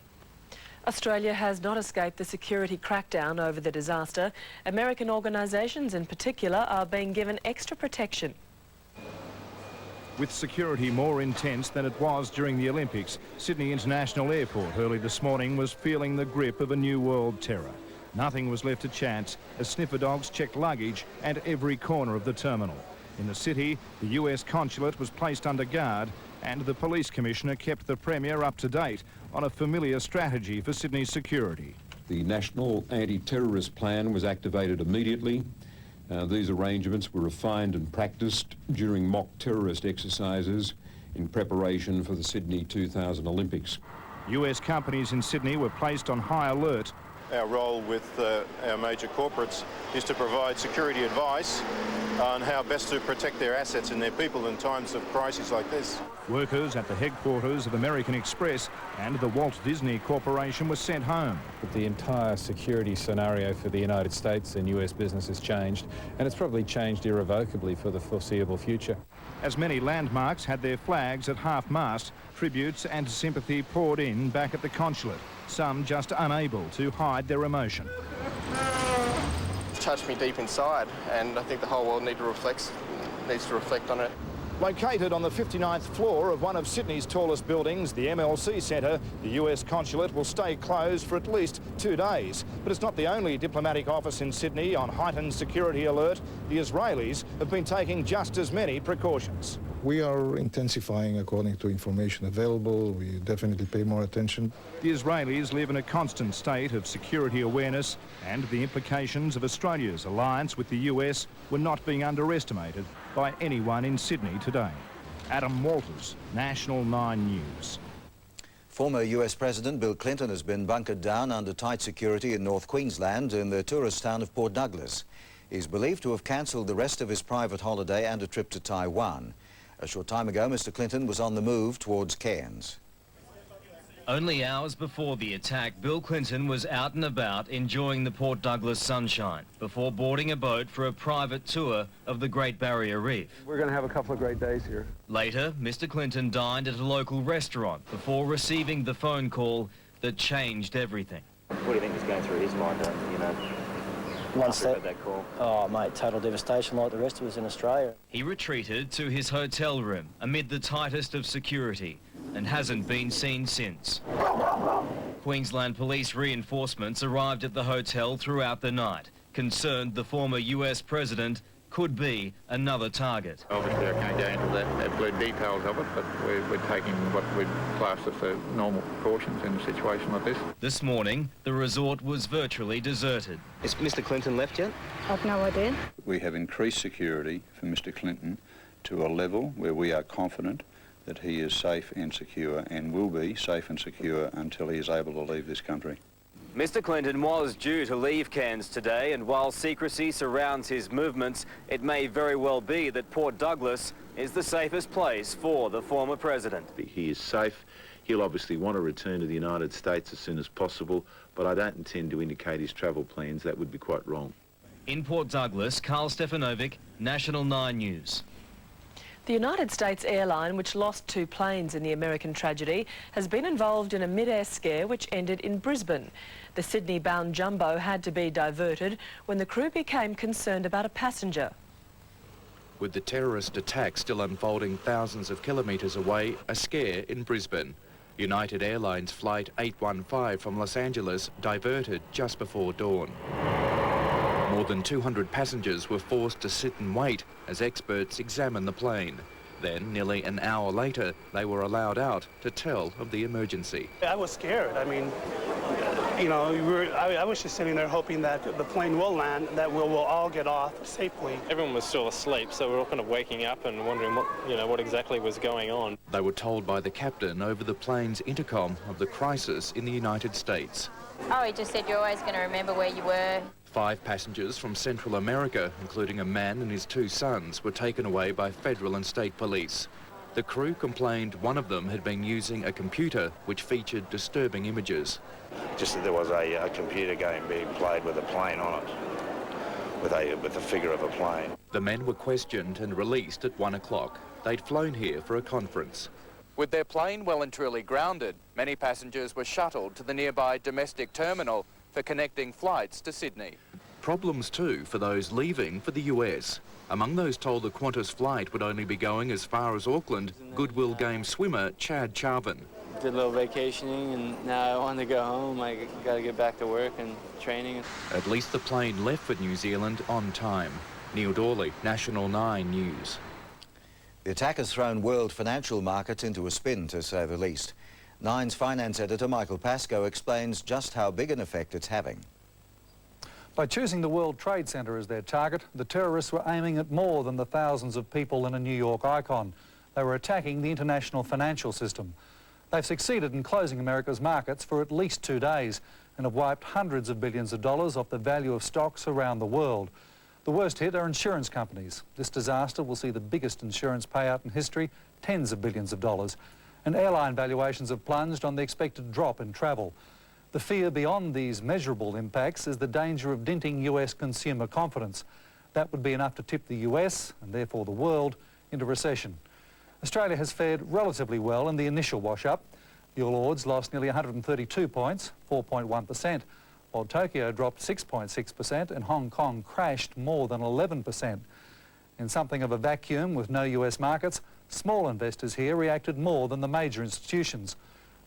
Speaker 12: Australia has not escaped the security crackdown over the disaster. American organisations in particular are being given extra protection.
Speaker 3: With security more intense than it was during the Olympics, Sydney International Airport early this morning was feeling the grip of a new world terror. Nothing was left to chance as sniffer dogs checked luggage at every corner of the terminal. In the city, the US consulate was placed under guard and the police commissioner kept the Premier up to date on a familiar strategy for Sydney's security.
Speaker 4: The National Anti-Terrorist Plan was activated immediately. These arrangements were refined and practiced during mock terrorist exercises in preparation for the Sydney 2000 Olympics.
Speaker 3: US companies in Sydney were placed on high alert.
Speaker 7: Our role with our major corporates is to provide security advice on how best to protect their assets and their people in times of crises like this.
Speaker 3: Workers at the headquarters of American Express and the Walt Disney Corporation were sent home.
Speaker 8: The entire security scenario for the United States and US business has changed, and it's probably changed irrevocably for the foreseeable future.
Speaker 3: As many landmarks had their flags at half-mast, tributes and sympathy poured in back at the consulate, some just unable to hide their emotion.
Speaker 9: It's touched me deep inside, and I think the whole world needs to reflect on it.
Speaker 23: Located on the 59th floor of one of Sydney's tallest buildings, the MLC Centre, the US consulate will stay closed for at least 2 days. But it's not the only diplomatic office in Sydney on heightened security alert. The Israelis have been taking just as many precautions.
Speaker 24: We are intensifying according to information available. We definitely pay more attention.
Speaker 3: The Israelis live in a constant state of security awareness, and the implications of Australia's alliance with the US were not being underestimated by anyone in Sydney today. Adam Walters, National 9 News.
Speaker 1: Former US President Bill Clinton has been bunkered down under tight security in North Queensland in the tourist town of Port Douglas. He's believed to have cancelled the rest of his private holiday and a trip to Taiwan. A short time ago, Mr. Clinton was on the move towards Cairns.
Speaker 26: Only hours before the attack, Bill Clinton was out and about enjoying the Port Douglas sunshine before boarding a boat for a private tour of the Great Barrier Reef.
Speaker 27: We're going to have a couple of great days here.
Speaker 26: Later, Mr. Clinton dined at a local restaurant before receiving the phone call that changed everything.
Speaker 28: What do you think is going through his mind, you know?
Speaker 30: Once that call. Oh, mate, total devastation like the rest of us in Australia.
Speaker 26: He retreated to his hotel room amid the tightest of security and hasn't been seen since. Queensland police reinforcements arrived at the hotel throughout the night, concerned the former US president could be another target.
Speaker 32: Obviously, I can't go into the absolute details of it, but we're taking what we'd class as the normal precautions in a situation like this.
Speaker 26: This morning, the resort was virtually deserted.
Speaker 28: Is Mr. Clinton left yet?
Speaker 33: I've no idea.
Speaker 34: We have increased security for Mr. Clinton to a level where we are confident that he is safe and secure and will be safe and secure until he is able to leave this country.
Speaker 35: Mr. Clinton was due to leave Cairns today, and while secrecy surrounds his movements, it may very well be that Port Douglas is the safest place for the former president.
Speaker 36: He is safe. He'll obviously want to return to the United States as soon as possible, but I don't intend to indicate his travel plans. That would be quite wrong.
Speaker 26: In Port Douglas, Carl Stefanovic, National 9 News.
Speaker 12: The United States airline, which lost 2 planes in the American tragedy, has been involved in a mid-air scare which ended in Brisbane. The Sydney-bound jumbo had to be diverted when the crew became concerned about a passenger.
Speaker 37: With the terrorist attack still unfolding thousands of kilometres away, a scare in Brisbane. United Airlines Flight 815 from Los Angeles diverted just before dawn. More than 200 passengers were forced to sit and wait as experts examined the plane. Then, nearly an hour later, they were allowed out to tell of the emergency.
Speaker 38: I was scared. I mean, you know, I was just sitting there hoping that the plane will land, that we'll all get off safely.
Speaker 39: Everyone was still asleep, so we were all kind of waking up and wondering what exactly was going on.
Speaker 37: They were told by the captain over the plane's intercom of the crisis in the United States.
Speaker 33: Oh, he just said you're always going to remember where you were.
Speaker 37: 5 passengers from Central America, including a man and his 2 sons, were taken away by federal and state police. The crew complained one of them had been using a computer which featured disturbing images.
Speaker 30: Just that there was a computer game being played with a plane on it, with the figure of a plane.
Speaker 37: The men were questioned and released at 1 o'clock. They'd flown here for a conference.
Speaker 40: With their plane well and truly grounded, many passengers were shuttled to the nearby domestic terminal for connecting flights to Sydney.
Speaker 37: problems too for those leaving for the US. Among those told the Qantas flight would only be going as far as Auckland, Goodwill Games swimmer Chad Charvin.
Speaker 2: Did a little vacationing and now I want to go home. I got to get back to work and training.
Speaker 37: At least the plane left for New Zealand on time. Neil Dawley, National 9 News.
Speaker 1: The attack has thrown world financial markets into a spin, to say the least. Nine's finance editor Michael Pascoe explains just how big an effect it's having.
Speaker 4: By choosing the World Trade Center as their target, the terrorists were aiming at more than the thousands of people in a New York icon. They were attacking the international financial system. They've succeeded in closing America's markets for at least 2 days and have wiped hundreds of billions of dollars off the value of stocks around the world. The worst hit are insurance companies. This disaster will see the biggest insurance payout in history, tens of billions of dollars. And airline valuations have plunged on the expected drop in travel. The fear beyond these measurable impacts is the danger of denting US consumer confidence. That would be enough to tip the US, and therefore the world, into recession. Australia has fared relatively well in the initial wash-up. The All Ords lost nearly 132 points, 4.1%, while Tokyo dropped 6.6% and Hong Kong crashed more than 11%. In something of a vacuum with no US markets, small investors here reacted more than the major institutions.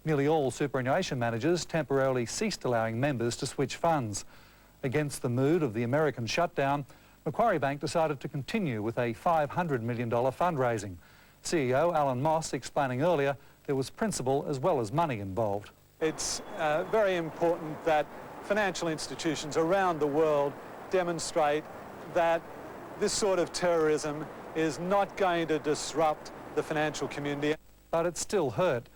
Speaker 4: Nearly all superannuation managers temporarily ceased allowing members to switch funds. Against the mood of the American shutdown, Macquarie Bank decided to continue with a $500 million fundraising. CEO Alan Moss explaining earlier there was principle as well as money involved.
Speaker 27: It's very important that financial institutions around the world demonstrate that this sort of terrorism is not going to disrupt the financial community.
Speaker 4: But it still hurt.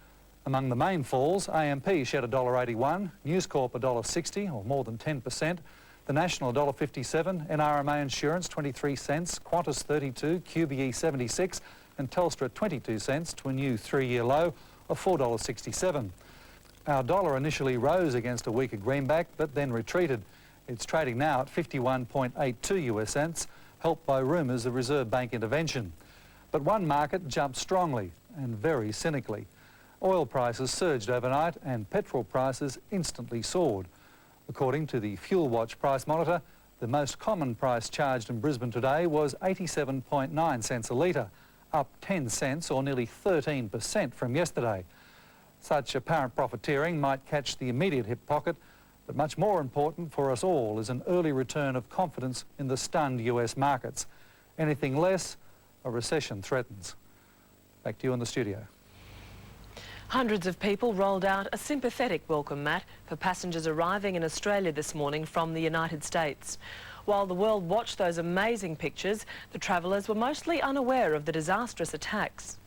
Speaker 4: Among the main falls, AMP shed $1.81, News Corp $1.60, or more than 10%, The National $1.57, NRMA Insurance 23 cents, Qantas 32, QBE 76, and Telstra 22 cents to a new 3-year low of $4.67. Our dollar initially rose against a weaker greenback, but then retreated. It's trading now at 51.82 US cents, helped by rumours of Reserve Bank intervention. But one market jumped strongly and very cynically. Oil prices surged overnight and petrol prices instantly soared. According to the Fuel Watch price monitor, the most common price charged in Brisbane today was 87.9 cents a litre, up 10 cents or nearly 13% from yesterday. Such apparent profiteering might catch the immediate hip pocket, but much more important for us all is an early return of confidence in the stunned US markets. Anything less, a recession threatens. Back to you in the studio.
Speaker 12: Hundreds of people rolled out a sympathetic welcome mat for passengers arriving in Australia this morning from the United States. While the world watched those amazing pictures, the travellers were mostly unaware of the disastrous attacks.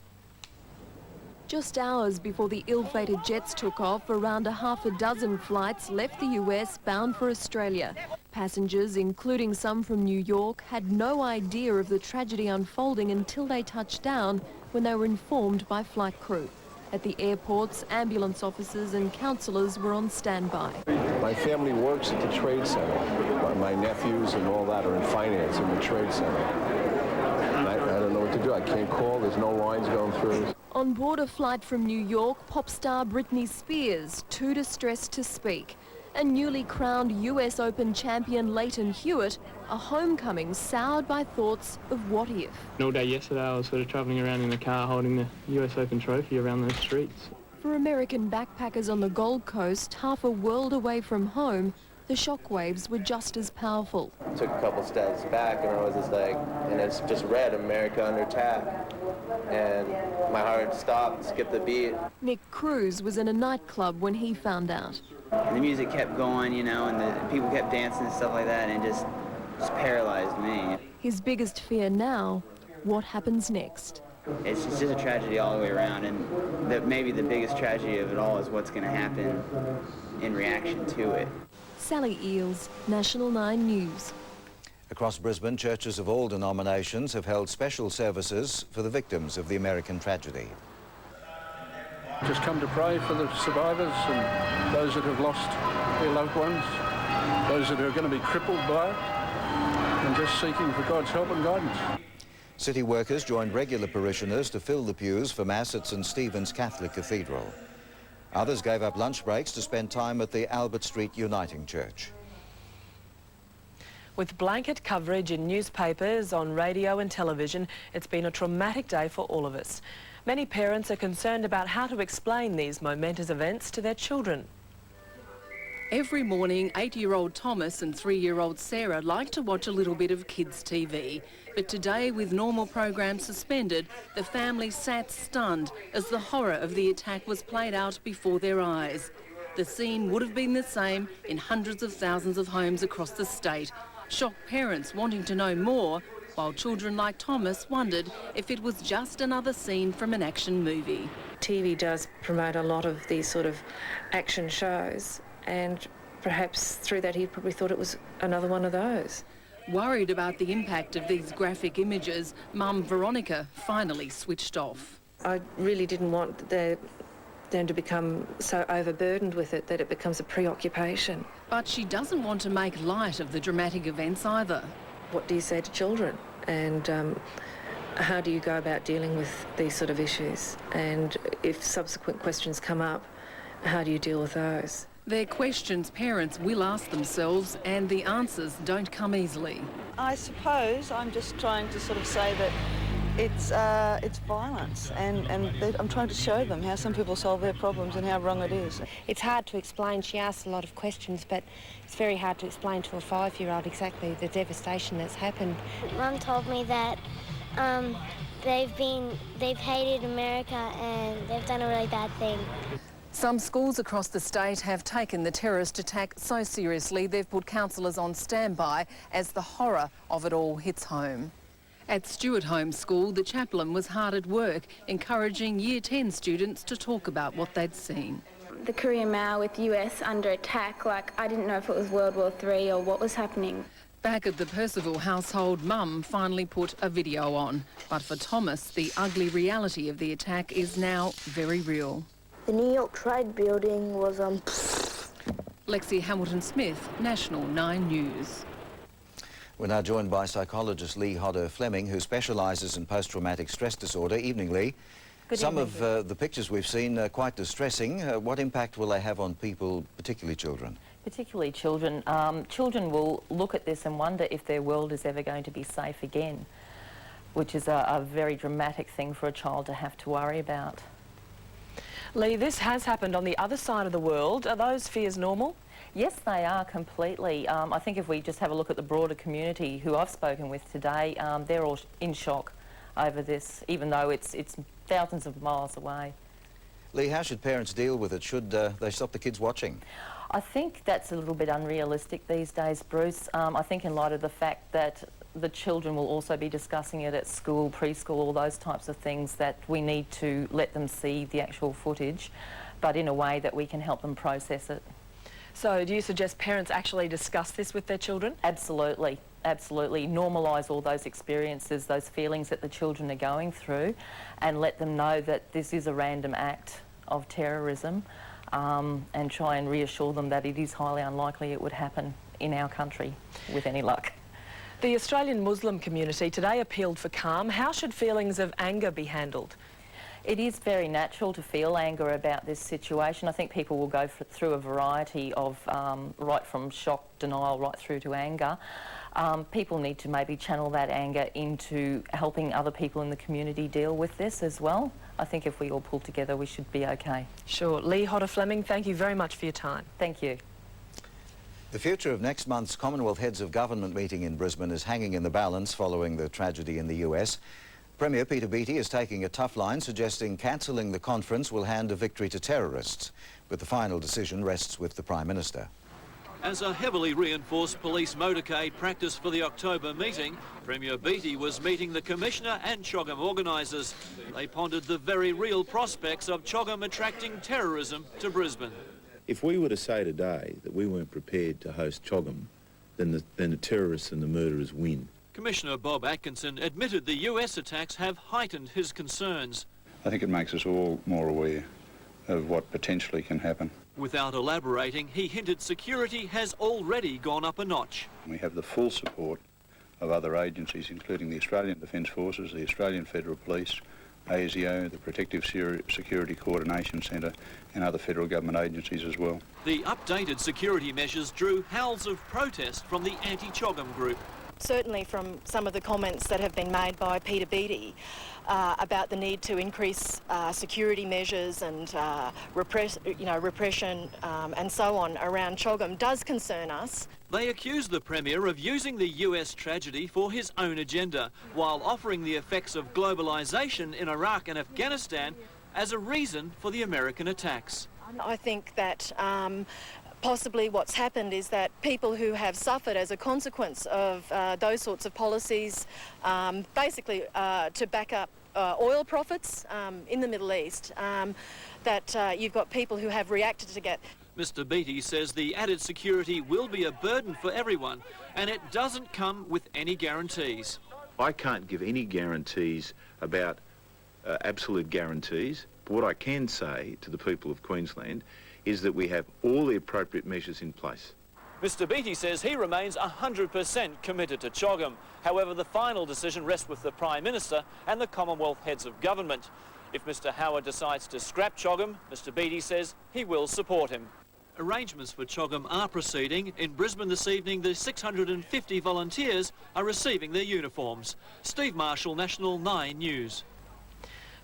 Speaker 5: Just hours before the ill-fated jets took off, around half a dozen flights left the US bound for Australia. Passengers, including some from New York, had no idea of the tragedy unfolding until they touched down, when they were informed by flight crew. At the airports, ambulance officers and counsellors were on standby.
Speaker 27: My family works at the Trade Center. My nephews and all that are in finance in the Trade Center. And I don't know what to do. I can't call. There's no lines going through.
Speaker 5: On board a flight from New York, pop star Britney Spears, too distressed to speak. And newly crowned US Open champion Leighton Hewitt, a homecoming soured by thoughts of what if.
Speaker 6: All day yesterday I was sort of travelling around in the car holding the US Open trophy around those streets.
Speaker 5: For American backpackers on the Gold Coast, half a world away from home, the shockwaves were just as powerful.
Speaker 9: Took a couple steps back and I was just like, and it's just read America under attack. And my heart stopped, skipped a beat.
Speaker 5: Nick Cruz was in a nightclub when he found out.
Speaker 7: The music kept going, you know, and the people kept dancing and stuff like that, and it just paralyzed me.
Speaker 5: His biggest fear now, what happens next?
Speaker 7: It's just a tragedy all the way around, and maybe the biggest tragedy of it all is what's going to happen in reaction to it.
Speaker 5: Sally Eales, National 9 News.
Speaker 1: Across Brisbane, churches of all denominations have held special services for the victims of the American tragedy.
Speaker 27: Just come to pray for the survivors and those that have lost their loved ones, those that are going to be crippled by it, and just seeking for God's help and guidance.
Speaker 1: City workers joined regular parishioners to fill the pews for Mass at St Stephen's Catholic Cathedral. Others gave up lunch breaks to spend time at the Albert Street Uniting Church.
Speaker 12: With blanket coverage in newspapers, on radio and television, it's been a traumatic day for all of us. Many parents are concerned about how to explain these momentous events to their children.
Speaker 3: Every morning, 8-year-old Thomas and 3-year-old Sarah like to watch a little bit of kids' TV. But today, with normal programs suspended, the family sat stunned as the horror of the attack was played out before their eyes. The scene would have been the same in hundreds of thousands of homes across the state. Shocked parents wanting to know more, while children like Thomas wondered if it was just another scene from an action movie.
Speaker 8: TV does promote a lot of these sort of action shows, and perhaps through that he probably thought it was another one of those.
Speaker 3: Worried about the impact of these graphic images, Mum Veronica finally switched off.
Speaker 8: I really didn't want them to become so overburdened with it that it becomes a preoccupation.
Speaker 3: But she doesn't want to make light of the dramatic events either.
Speaker 8: What do you say to children? And how do you go about dealing with these sort of issues? And if subsequent questions come up, how do you deal with those?
Speaker 3: They're questions parents will ask themselves, and the answers don't come easily.
Speaker 10: I suppose I'm just trying to sort of say that it's violence, and I'm trying to show them how some people solve their problems and how wrong it is.
Speaker 11: It's hard to explain. She asks a lot of questions, but it's very hard to explain to a 5-year-old exactly the devastation that's happened.
Speaker 13: Mum told me that they've hated America and they've done a really bad thing.
Speaker 3: Some schools across the state have taken the terrorist attack so seriously they've put counsellors on standby as the horror of it all hits home. At Stewart Home School, the chaplain was hard at work, encouraging Year 10 students to talk about what they'd seen.
Speaker 14: The Korean Mail with US under attack, I didn't know if it was World War III or what was happening.
Speaker 3: Back at the Percival household, Mum finally put a video on. But for Thomas, the ugly reality of the attack is now very real.
Speaker 13: The New York Trade building was
Speaker 3: Lexi Hamilton-Smith, National 9 News.
Speaker 1: We're now joined by psychologist Lee Hodder-Fleming, who specialises in post-traumatic stress disorder. Evening, Lee.
Speaker 15: Good
Speaker 1: Some
Speaker 15: evening.
Speaker 1: of the pictures we've seen are quite distressing. What impact will they have on people, particularly children?
Speaker 15: Particularly children. Children will look at this and wonder if their world is ever going to be safe again, which is a very dramatic thing for a child to have to worry about.
Speaker 12: Lee, this has happened on the other side of the world. Are those fears normal?
Speaker 15: Yes, they are completely. I think if we just have a look at the broader community who I've spoken with today, they're all in shock over this, even though it's thousands of miles away.
Speaker 1: Lee, how should parents deal with it? Should they stop the kids watching?
Speaker 15: I think that's a little bit unrealistic these days, Bruce. I think in light of the fact that the children will also be discussing it at school, preschool, all those types of things, that we need to let them see the actual footage, but in a way that we can help them process it.
Speaker 12: So do you suggest parents actually discuss this with their children?
Speaker 15: Absolutely, absolutely. Normalise all those experiences, those feelings that the children are going through, and let them know that this is a random act of terrorism, and try and reassure them that it is highly unlikely it would happen in our country with any luck.
Speaker 12: The Australian Muslim community today appealed for calm. How should feelings of anger be handled?
Speaker 15: It is very natural to feel anger about this situation. I think people will go through a variety of, right from shock, denial, right through to anger. People need to maybe channel that anger into helping other people in the community deal with this as well. I think if we all pull together, we should be okay.
Speaker 12: Sure. Lee Hodder-Fleming, thank you very much for your time.
Speaker 15: Thank you.
Speaker 1: The future of next month's Commonwealth Heads of Government meeting in Brisbane is hanging in the balance following the tragedy in the US. Premier Peter Beattie is taking a tough line, suggesting cancelling the conference will hand a victory to terrorists. But the final decision rests with the Prime Minister.
Speaker 16: As a heavily reinforced police motorcade practiced for the October meeting, Premier Beattie was meeting the Commissioner and CHOGM organisers. They pondered the very real prospects of CHOGM attracting terrorism to Brisbane.
Speaker 36: If we were to say today that we weren't prepared to host CHOGM, then the terrorists and the murderers win.
Speaker 16: Commissioner Bob Atkinson admitted the US attacks have heightened his concerns.
Speaker 34: I think it makes us all more aware of what potentially can happen.
Speaker 16: Without elaborating, he hinted security has already gone up a notch.
Speaker 34: We have the full support of other agencies, including the Australian Defence Forces, the Australian Federal Police, ASIO, the Protective Security Coordination Centre and other federal government agencies as well.
Speaker 16: The updated security measures drew howls of protest from the anti-CHOGM group.
Speaker 17: Certainly from some of the comments that have been made by Peter Beattie about the need to increase security measures and repression and so on around CHOGM does concern us.
Speaker 16: They accuse the Premier of using the US tragedy for his own agenda, while offering the effects of globalisation in Iraq and Afghanistan as a reason for the American attacks.
Speaker 17: I think that possibly what's happened is that people who have suffered as a consequence of those sorts of policies, basically to back up oil profits in the Middle East, that you've got people who have reacted to get.
Speaker 16: Mr Beattie says the added security will be a burden for everyone, and it doesn't come with any guarantees.
Speaker 36: I can't give any guarantees about absolute guarantees, but what I can say to the people of Queensland is that we have all the appropriate measures in place.
Speaker 16: Mr Beattie says he remains 100% committed to CHOGM. However, the final decision rests with the Prime Minister and the Commonwealth heads of government. If Mr Howard decides to scrap CHOGM, Mr Beattie says he will support him. Arrangements for CHOGM are proceeding. In Brisbane this evening, the 650 volunteers are receiving their uniforms. Steve Marshall, National 9 News.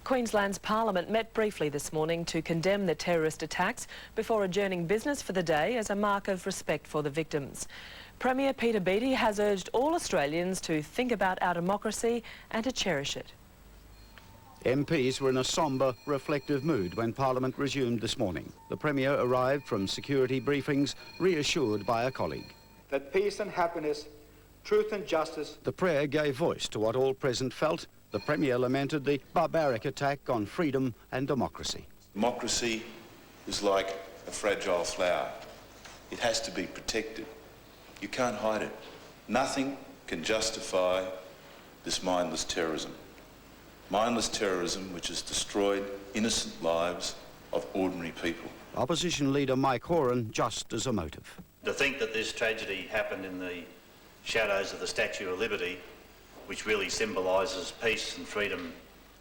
Speaker 12: Queensland's Parliament met briefly this morning to condemn the terrorist attacks before adjourning business for the day as a mark of respect for the victims. Premier Peter Beattie has urged all Australians to think about our democracy and to cherish it.
Speaker 18: MPs were in a sombre, reflective mood when Parliament resumed this morning. The Premier arrived from security briefings reassured by a colleague.
Speaker 19: That peace and happiness, truth and justice...
Speaker 18: The prayer gave voice to what all present felt. The Premier lamented the barbaric attack on freedom and democracy.
Speaker 20: Democracy is like a fragile flower. It has to be protected. You can't hide it. Nothing can justify this mindless terrorism. Mindless terrorism which has destroyed innocent lives of ordinary people.
Speaker 18: Opposition leader Mike Horan just as emotive.
Speaker 21: To think that this tragedy happened in the shadows of the Statue of Liberty, which really symbolises peace and freedom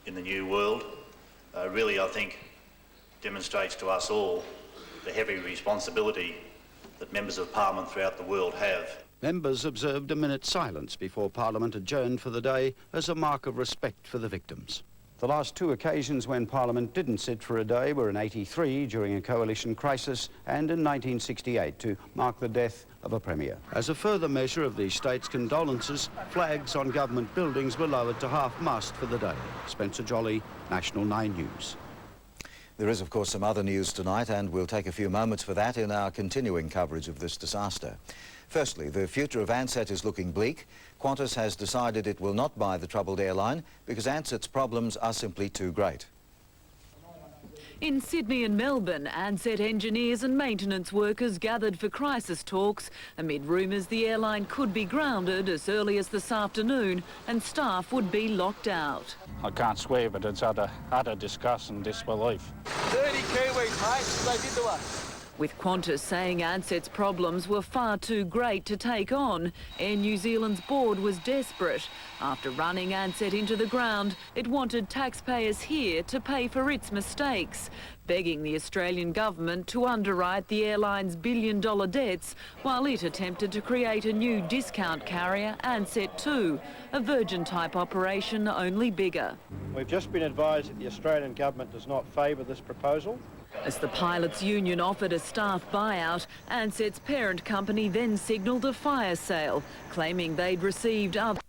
Speaker 21: in the new world, really I think demonstrates to us all the heavy responsibility that members of Parliament throughout the world have.
Speaker 18: Members observed a minute's silence before Parliament adjourned for the day as a mark of respect for the victims. The last two occasions when Parliament didn't sit for a day were in '83 during a coalition crisis and in 1968 to mark the death of a Premier. As a further measure of the state's condolences, flags on government buildings were lowered to half-mast for the day. Spencer Jolly, National 9 News.
Speaker 1: There is, of course, some other news tonight, and we'll take a few moments for that in our continuing coverage of this disaster. Firstly, the future of Ansett is looking bleak. Qantas has decided it will not buy the troubled airline because Ansett's problems are simply too great.
Speaker 22: In Sydney and Melbourne, Ansett engineers and maintenance workers gathered for crisis talks amid rumours the airline could be grounded as early as this afternoon and staff would be locked out.
Speaker 23: I can't swear, but it's utter disgust and disbelief.
Speaker 22: 30 Kiwis, mate, they did to us. With Qantas saying Ansett's problems were far too great to take on, Air New Zealand's board was desperate. After running Ansett into the ground, it wanted taxpayers here to pay for its mistakes, begging the Australian government to underwrite the airline's billion-dollar debts while it attempted to create a new discount carrier, Ansett 2, a Virgin-type operation only bigger.
Speaker 24: We've just been advised that the Australian government does not favour this proposal.
Speaker 22: As the pilots' union offered a staff buyout, Ansett's parent company then signalled a fire sale, claiming they'd received other